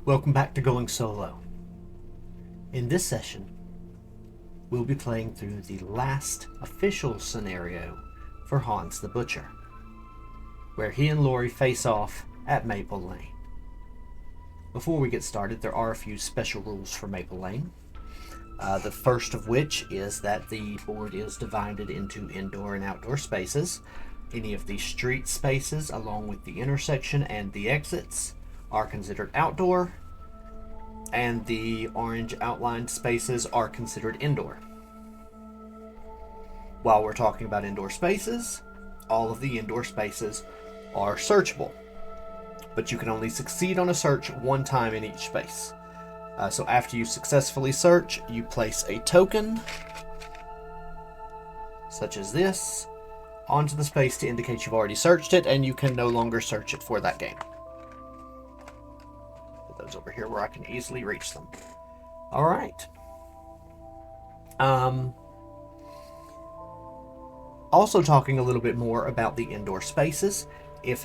Welcome back to Going Solo. In this session, we'll be playing through the last official scenario for Hans the Butcher, where he and Laurie face off at Maple Lane. Before we get started, there are a few special rules for Maple Lane. The first of which is that the board is divided into indoor and outdoor spaces. Any of the street spaces, along with the intersection and the exits, are considered outdoor, and the orange outlined spaces are considered indoor. While we're talking about indoor spaces, all of the indoor spaces are searchable, but you can only succeed on a search one time in each space. So after you successfully search, you place a token, such as this, onto the space to indicate you've already searched it, and you can no longer search it for that game. Put those over here where I can easily reach them. Alright. Also talking a little bit more about the indoor spaces. If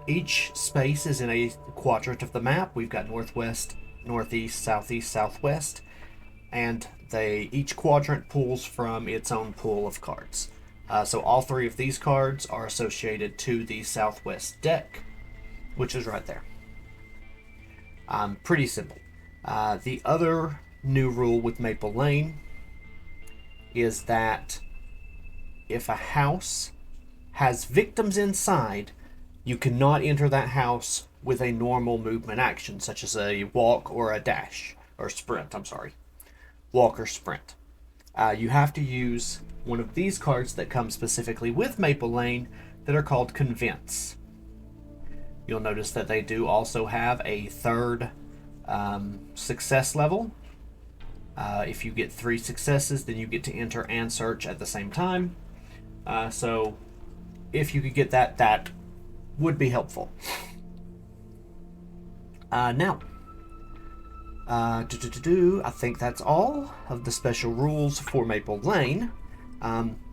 each space is in a quadrant of the map, we've got northwest, northeast, southeast, southwest, and each quadrant pulls from its own pool of cards. So all three of these cards are associated to the southwest deck, which is right there. Pretty simple. The other new rule with Maple Lane is that if a house has victims inside, you cannot enter that house with a normal movement action, such as a walk or a dash, or sprint, walk or sprint. You have to use one of these cards that come specifically with Maple Lane that are called Convince. You'll notice that they do also have a third success level. If you get 3 successes, then you get to enter and search at the same time. So if you could get that, that would be helpful. Now, I think that's all of the special rules for Maple Lane.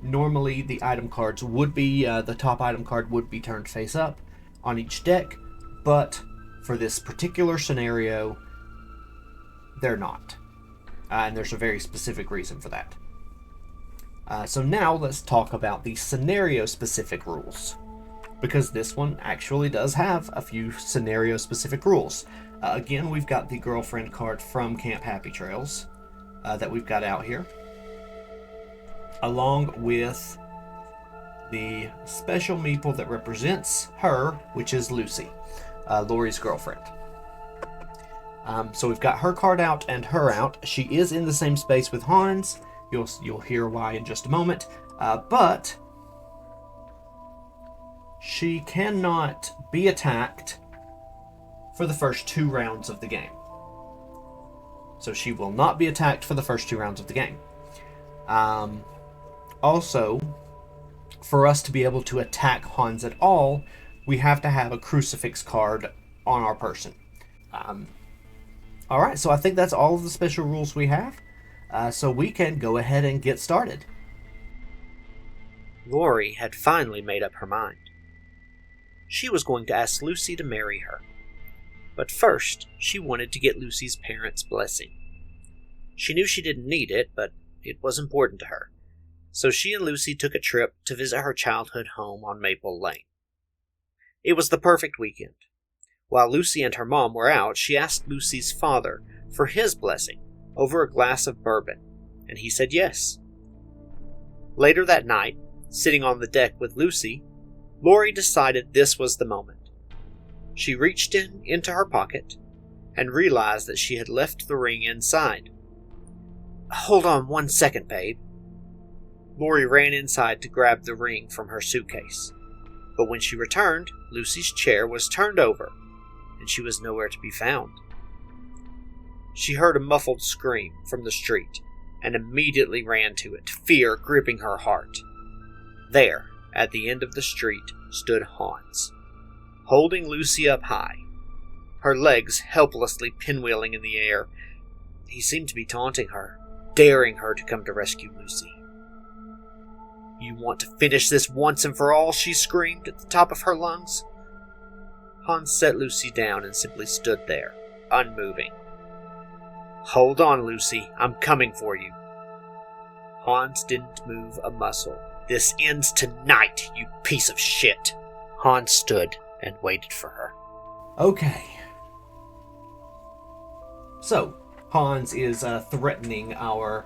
Normally the item cards would be, the top item card would be turned face up on each deck, but for this particular scenario, they're not. And there's a very specific reason for that. So now let's talk about the scenario-specific rules, because this one actually does have a few scenario-specific rules. Again, we've got the girlfriend card from Camp Happy Trails that we've got out here, along with the special meeple that represents her, which is Lucy, Laurie's girlfriend. So we've got her card out and her out. She is in the same space with Hans. You'll hear why in just a moment. But she cannot be attacked for the first 2 rounds of the game. So she will not be attacked for the first 2 rounds of the game. Also, for us to be able to attack Hans at all, we have to have a crucifix card on our person. Alright, so I think that's all of the special rules we have. So we can go ahead and get started. Laurie had finally made up her mind. She was going to ask Lucy to marry her. But first, she wanted to get Lucy's parents' blessing. She knew she didn't need it, but it was important to her. So she and Lucy took a trip to visit her childhood home on Maple Lane. It was the perfect weekend. While Lucy and her mom were out, she asked Lucy's father for his blessing over a glass of bourbon, and he said yes. Later that night, sitting on the deck with Lucy, Laurie decided this was the moment. She reached into her pocket and realized that she had left the ring inside. "Hold on 1 second, babe." Laurie ran inside to grab the ring from her suitcase. But when she returned, Lucy's chair was turned over, and she was nowhere to be found. She heard a muffled scream from the street and immediately ran to it, fear gripping her heart. There, at the end of the street, stood Hans, holding Lucy up high, her legs helplessly pinwheeling in the air. He seemed to be taunting her, daring her to come to rescue Lucy. "You want to finish this once and for all?" she screamed at the top of her lungs. Hans set Lucy down and simply stood there, unmoving. "Hold on, Lucy. I'm coming for you." Hans didn't move a muscle. "This ends tonight, you piece of shit." Hans stood and waited for her. Okay. So, Hans is threatening our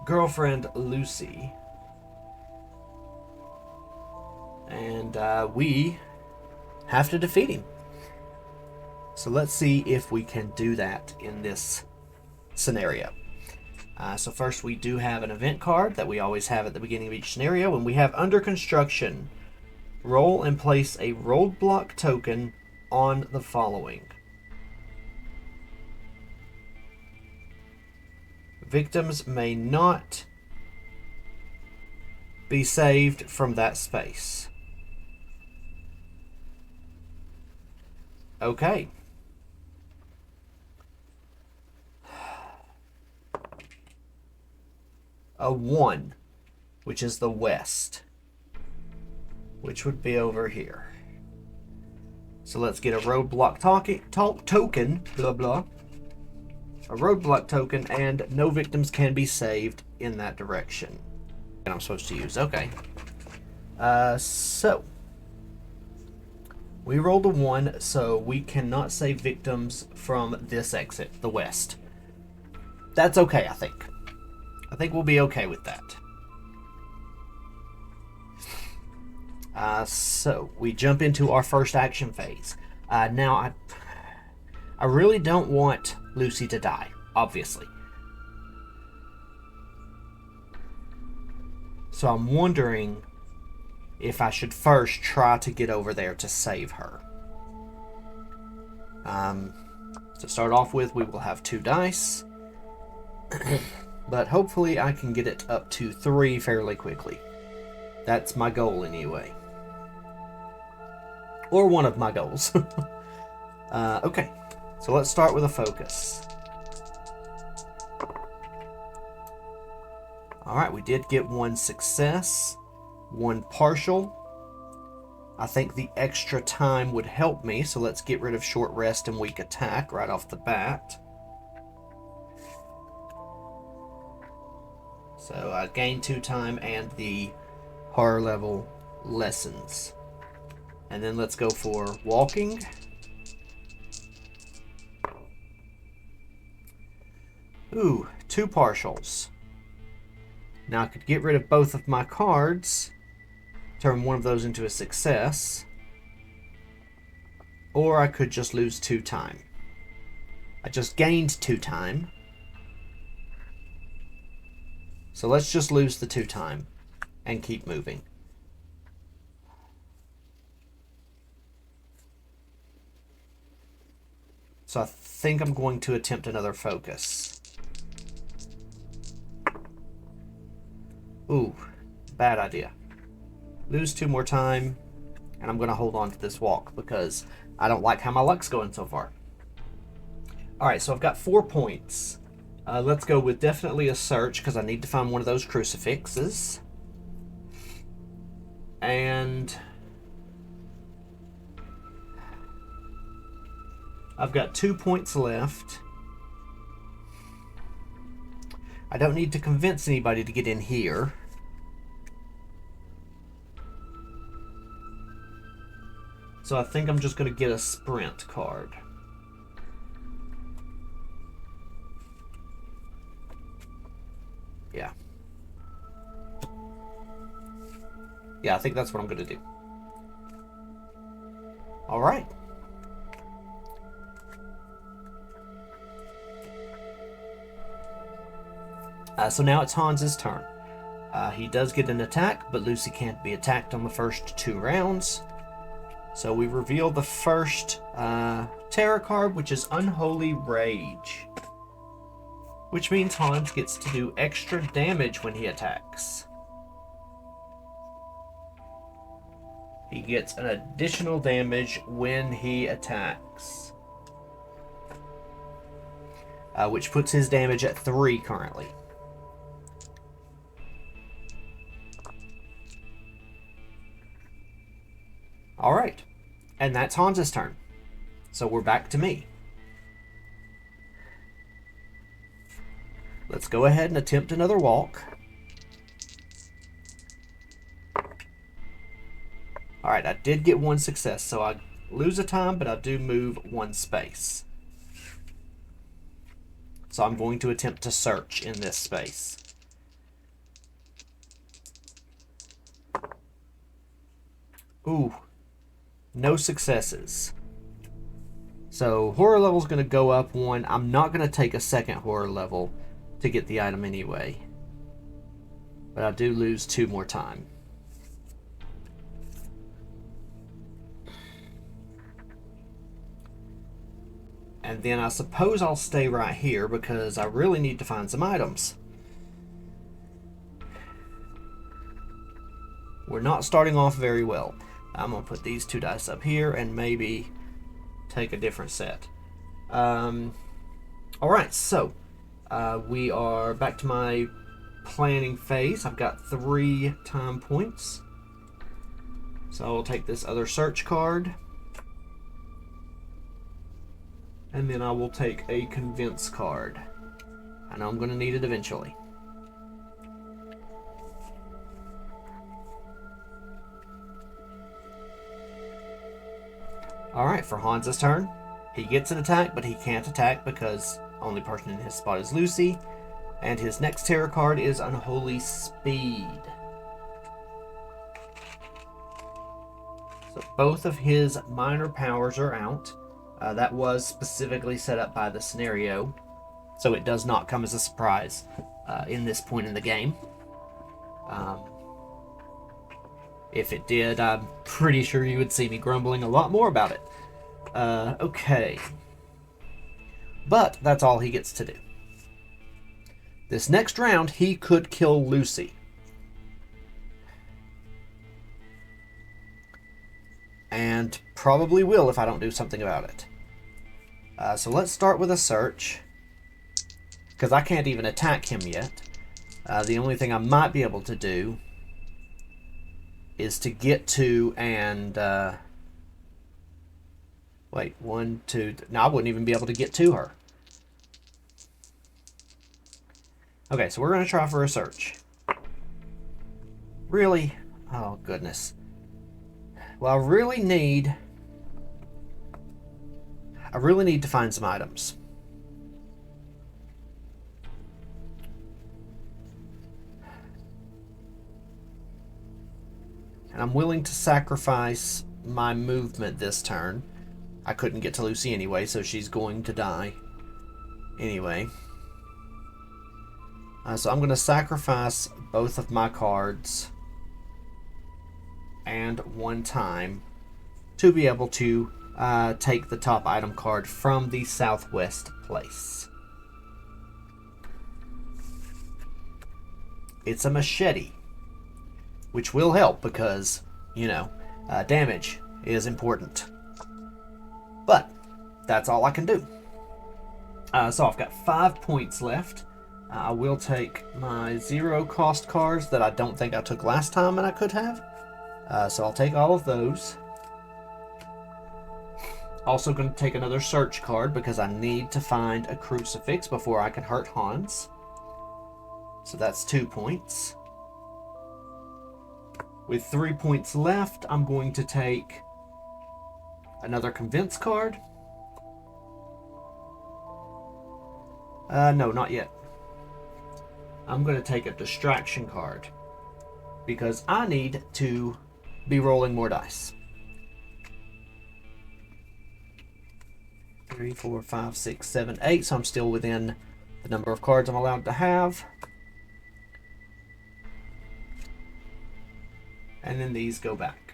girlfriend Lucy. And we have to defeat him. So let's see if we can do that in this scenario. So first we do have an event card that we always have at the beginning of each scenario, and we have under construction. Roll and place a roadblock token on the following. Victims may not be saved from that space. Okay. A 1, which is the west, which would be over here. So let's get a roadblock token, blah blah. A roadblock token, and no victims can be saved in that direction. And I'm supposed to use, okay. So we rolled a 1, so we cannot save victims from this exit, the west. That's okay, I think. I think we'll be okay with that. So we jump into our first action phase. Now, I really don't want Lucy to die, obviously. So I'm wondering if I should first try to get over there to save her. To start off with, we will have 2 dice. But hopefully I can get it up to 3 fairly quickly. That's my goal anyway. Or one of my goals. Okay, so let's start with a focus. Alright, we did get 1 success, 1 partial. I think the extra time would help me, so let's get rid of short rest and weak attack right off the bat. So I gained 2 time and the horror level lessens. And then let's go for walking. Ooh, 2 partials. Now I could get rid of both of my cards, turn one of those into a success, or I could just lose 2 time. I just gained 2 time. So let's just lose the 2 time and keep moving. So I think I'm going to attempt another focus. Ooh, bad idea. Lose 2 more time, and I'm going to hold on to this walk because I don't like how my luck's going so far. Alright, so I've got 4 points. Let's go with definitely a search because I need to find one of those crucifixes. And I've got 2 points left. I don't need to convince anybody to get in here. So I think I'm just going to get a sprint card. Yeah. Yeah, I think that's what I'm going to do. All right. So now it's Hans's turn. He does get an attack, but Lucy can't be attacked on the first 2 rounds. So we reveal the first tarot card, which is Unholy Rage. Which means Hans gets to do extra damage when he attacks. He gets an additional damage when he attacks. Which puts his damage at 3 currently. Alright, and that's Hans's turn. So we're back to me. Let's go ahead and attempt another walk. Alright, I did get one success, so I lose a time, but I do move one space. So I'm going to attempt to search in this space. Ooh, no successes. So horror level is going to go up one. I'm not going to take a second horror level to get the item anyway. But I do lose 2 more time. And then I suppose I'll stay right here because I really need to find some items. We're not starting off very well. I'm going to put these 2 dice up here and maybe take a different set. Alright, so we are back to my planning phase. I've got 3 time points. So I'll take this other search card. And then I will take a convince card. I know I'm going to need it eventually. Alright, for Hans's turn. He gets an attack, but he can't attack because only person in his spot is Lucy. And his next terror card is Unholy Speed. So both of his minor powers are out. That was specifically set up by the scenario, so it does not come as a surprise in this point in the game. If it did, I'm pretty sure you would see me grumbling a lot more about it. Okay. But that's all he gets to do. This next round, he could kill Lucy. And probably will if I don't do something about it. So let's start with a search. Because I can't even attack him yet. The only thing I might be able to do is to get to and... wait, 1, 2... No, I wouldn't even be able to get to her. Okay, so we're going to try for a search. Really? Oh, goodness. Well, I really need to find some items. And I'm willing to sacrifice my movement this turn. I couldn't get to Lucy anyway, so she's going to die anyway. So I'm going to sacrifice both of my cards and 1 time to be able to take the top item card from the southwest place. It's a machete, which will help because, you know, damage is important. But that's all I can do. So I've got 5 points left. I will take my 0 cost cards that I don't think I took last time and I could have. So I'll take all of those. Also going to take another search card because I need to find a crucifix before I can hurt Hans. So that's 2 points. With 3 points left, I'm going to take another convince card. No, not yet. I'm going to take a distraction card because I need to be rolling more dice. 3, 4, 5, 6, 7, 8. So I'm still within the number of cards I'm allowed to have. And then these go back.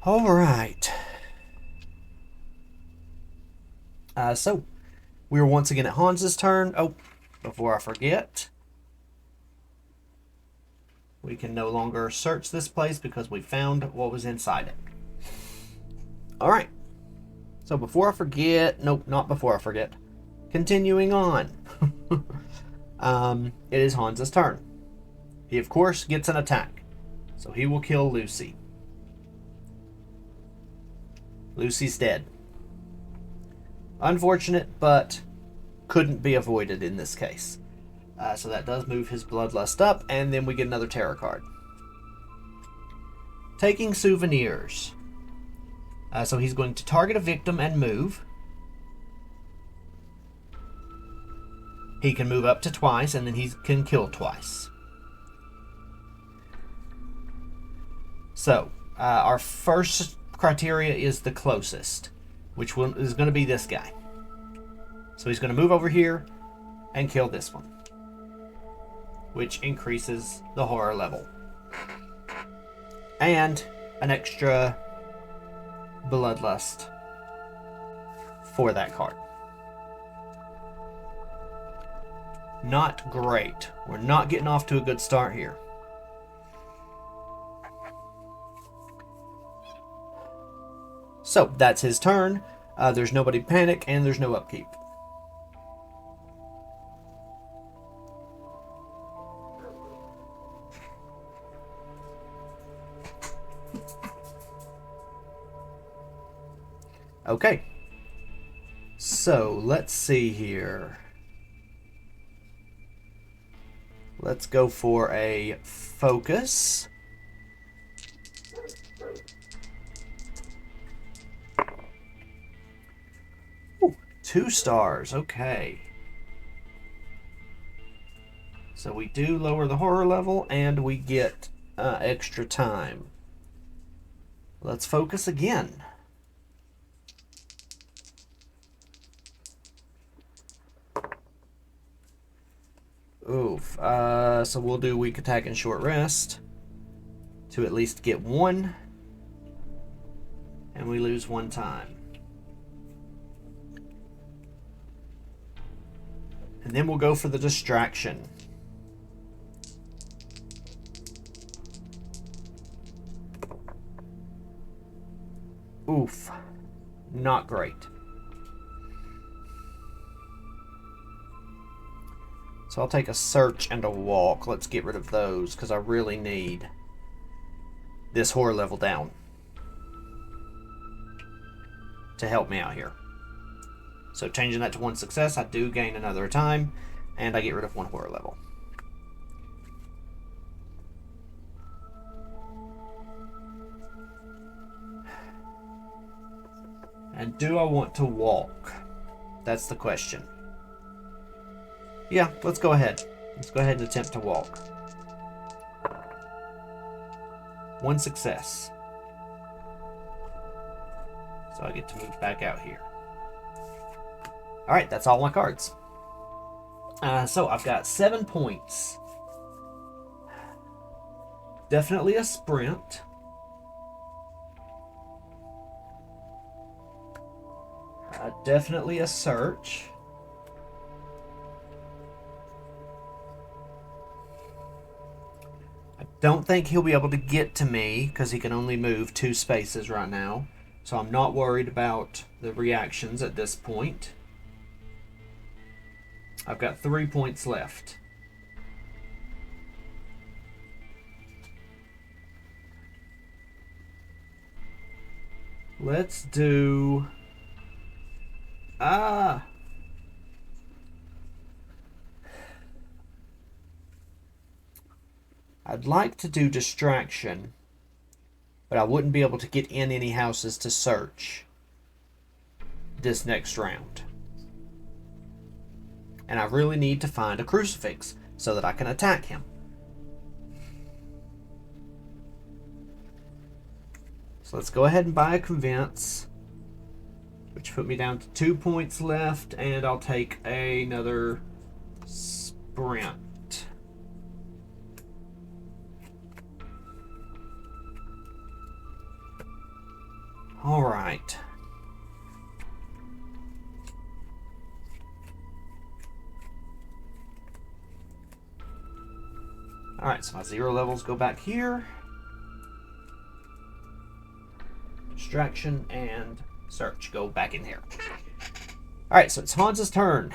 All right. So we're once again at Hans's turn. Oh, before I forget, we can no longer search this place because we found what was inside it. All right. So before I forget, nope, not before I forget. Continuing on. It is Hans's turn. He, of course, gets an attack. So he will kill Lucy. Lucy's dead. Unfortunate, but couldn't be avoided in this case. So that does move his bloodlust up, and then we get another tarot card. Taking souvenirs. So he's going to target a victim and move. He can move up to twice, and then he can kill twice. So, our first criteria is the closest, which is going to be this guy. So he's going to move over here and kill this one, which increases the horror level. And an extra bloodlust for that card. Not great. We're not getting off to a good start here. So, that's his turn. There's nobody to panic, and there's no upkeep. Okay. So, let's see here. Let's go for a focus. Ooh, 2 stars. Okay. So we do lower the horror level, and we get extra time. Let's focus again. Oof. So we'll do weak attack and short rest to at least get 1. And we lose 1 time. And then we'll go for the distraction. Oof. Not great. So I'll take a search and a walk. Let's get rid of those, because I really need this horror level down to help me out here. So changing that to 1 success, I do gain another time, and I get rid of 1 horror level. And do I want to walk? That's the question. Yeah, let's go ahead. Let's go ahead and attempt to walk. 1 success. So I get to move back out here. Alright, that's all my cards. So I've got 7 points. Definitely a sprint. Definitely a search. I don't think he'll be able to get to me because he can only move 2 spaces right now. So I'm not worried about the reactions at this point. I've got 3 points left. Let's do... I'd like to do distraction, but I wouldn't be able to get in any houses to search this next round. And I really need to find a crucifix so that I can attack him. So let's go ahead and buy a convince, which put me down to 2 points left, and I'll take another sprint. All right. All right, so my 0 levels go back here. Distraction and search go back in here. All right, so it's Hans's turn.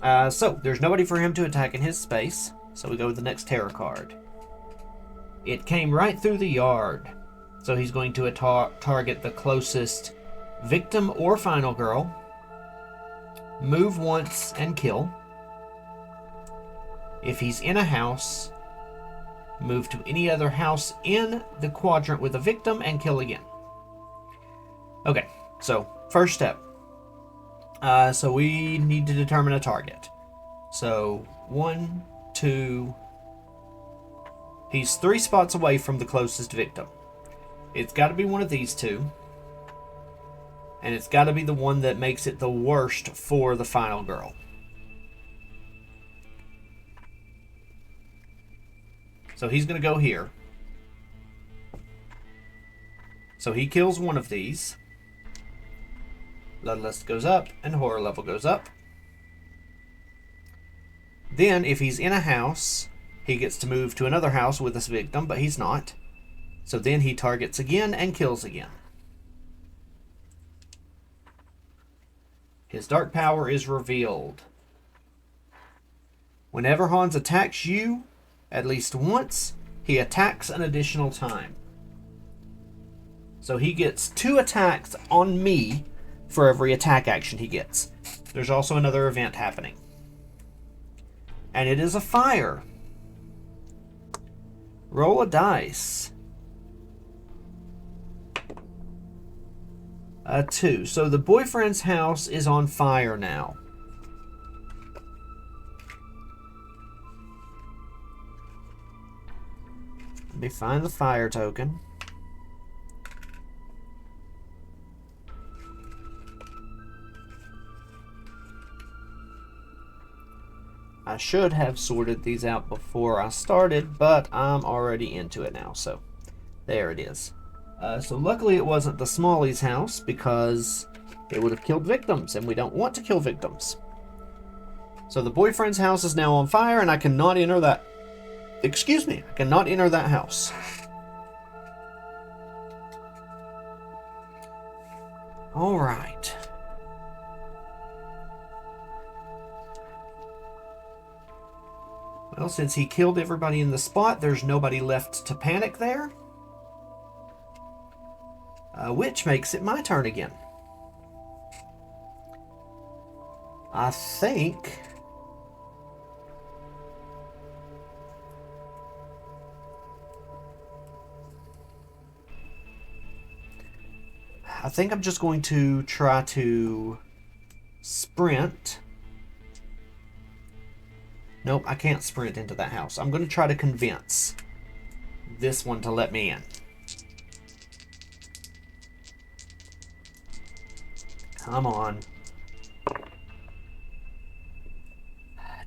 So there's nobody for him to attack in his space, so we go with the next terror card. It came right through the yard, so he's going to target the closest Victim or Final Girl, move once and kill. If he's in a house, move to any other house in the quadrant with a victim and kill again. Okay, so first step. So we need to determine a target. So 1, 2. He's 3 spots away from the closest victim. It's got to be one of these two. And it's got to be the one that makes it the worst for the Final Girl. So he's going to go here. So he kills one of these. Bloodlust goes up and horror level goes up. Then if he's in a house, he gets to move to another house with this victim, but he's not. So then he targets again and kills again. His dark power is revealed. Whenever Hans attacks you, at least once, he attacks an additional time. So he gets 2 attacks on me for every attack action he gets. There's also another event happening. And it is a fire. Roll a dice. A 2. So the boyfriend's house is on fire now. Let me find the fire token. I should have sorted these out before I started, but I'm already into it now, so there it is. So luckily it wasn't the Smallies' house, because it would have killed victims, and we don't want to kill victims. So the boyfriend's house is now on fire, and I cannot enter that... Excuse me, I cannot enter that house. Alright. Well, since he killed everybody in the spot, there's nobody left to panic there. Which makes it my turn again. I think... I'm just going to try to sprint. Nope, I can't sprint into that house. I'm going to try to convince this one to let me in. Come on.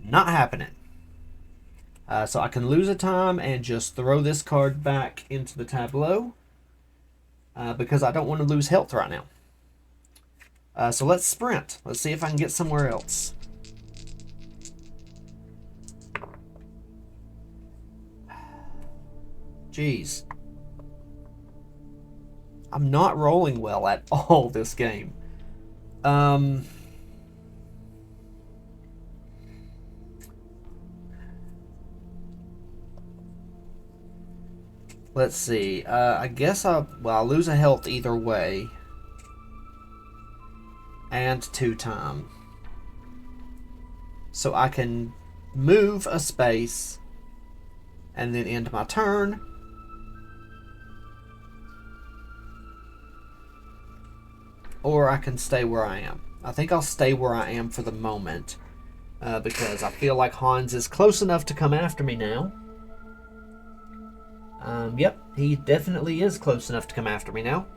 Not happening. So I can lose a time and just throw this card back into the tableau. Because I don't want to lose health right now. So let's sprint. Let's see if I can get somewhere else. Jeez. I'm not rolling well at all this game. Let's see. I guess I'll lose a health either way. And 2 time. So I can move a space and then end my turn. Or I can stay where I am. I think I'll stay where I am for the moment. Because I feel like Hans is close enough to come after me now. Yep, he definitely is close enough to come after me now.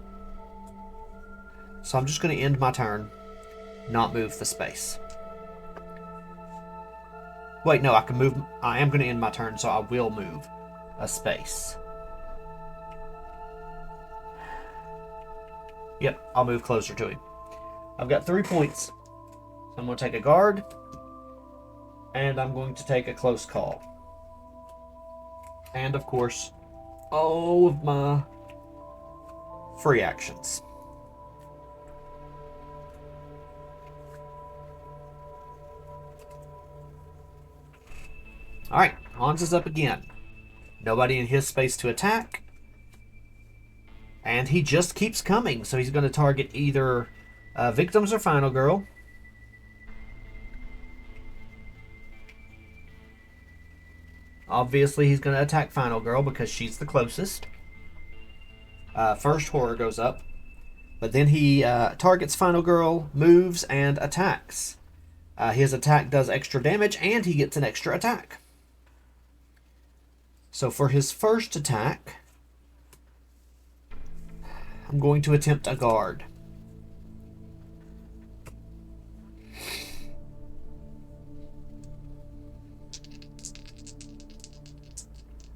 So I'm just going to end my turn. Not move the space. Wait, no, I can move. I am going to end my turn, so I will move a space. Yep, I'll move closer to him. I've got 3 points. So I'm going to take a guard. And I'm going to take a close call. And, of course, all of my free actions. Alright, Hans is up again. Nobody in his space to attack. And he just keeps coming, so he's going to target either Victims or Final Girl. Obviously, he's going to attack Final Girl because she's the closest. First Horror goes up. But then he targets Final Girl, moves, and attacks. His attack does extra damage, and he gets an extra attack. So for his first attack, I'm going to attempt a guard.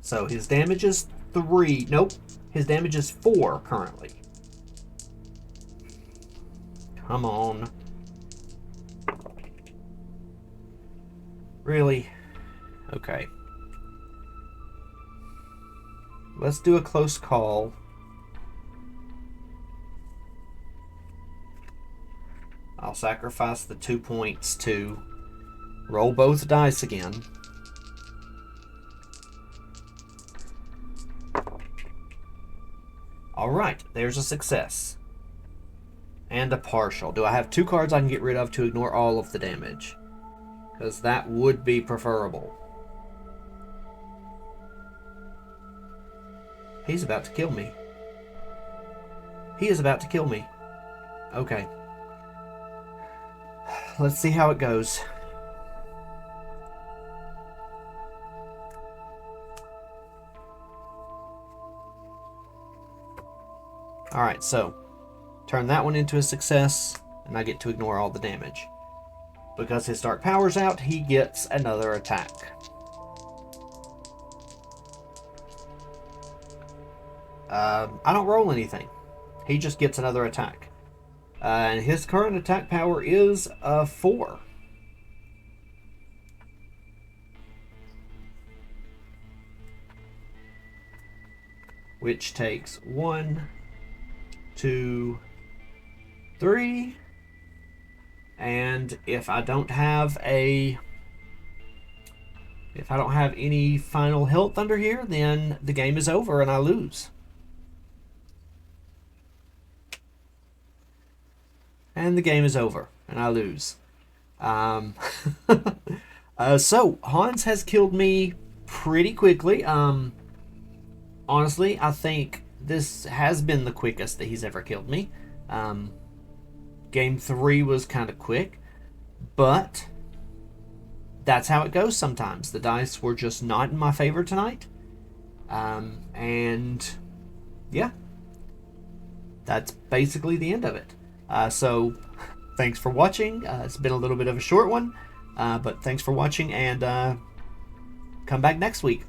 So his damage is 3. Nope. His damage is 4 currently. Come on. Really? Okay. Let's do a close call. I'll sacrifice the 2 points to roll both dice again. Alright, there's a success. And a partial. Do I have 2 cards I can get rid of to ignore all of the damage? Because that would be preferable. He's about to kill me. He is about to kill me. Okay. Let's see how it goes. Alright, so turn that one into a success, and I get to ignore all the damage. Because his Dark Power's out, he gets another attack. I don't roll anything. He just gets another attack. And his current attack power is 4. Which takes 1, 2, 3. And if I don't have any final health under here, then the game is over and I lose. And the game is over and I lose. So Hans has killed me pretty quickly. Honestly, I think this has been the quickest that he's ever killed me. Game 3 was kind of quick, but that's how it goes sometimes. The dice were just not in my favor tonight. And yeah, that's basically the end of it. So thanks for watching. It's been a little bit of a short one, but thanks for watching, and come back next week.